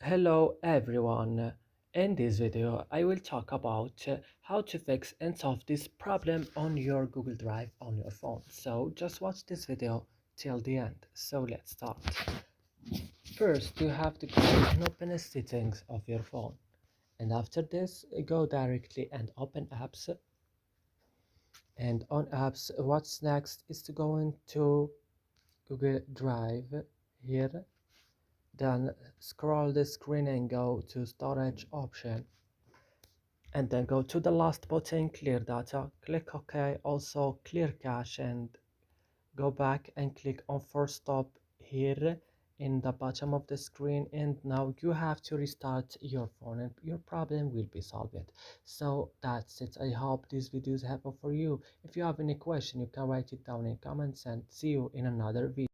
Hello everyone. In this video, I will talk about how to fix and solve this problem on your Google Drive on your phone. So just watch this video till the end. So let's start. First, you have to go and open the settings of your phone. And after this, go directly and open apps. And on apps, what's next is to go into Google Drive here. Then scroll the screen and go to storage option, and then go to the last button, clear data, click OK, also clear cache, and go back and click on force stop here in the bottom of the screen. And now you have to restart your phone and your problem will be solved. So that's it. I hope this video is helpful for you. If you have any question, you can write it down in comments, and see you in another video.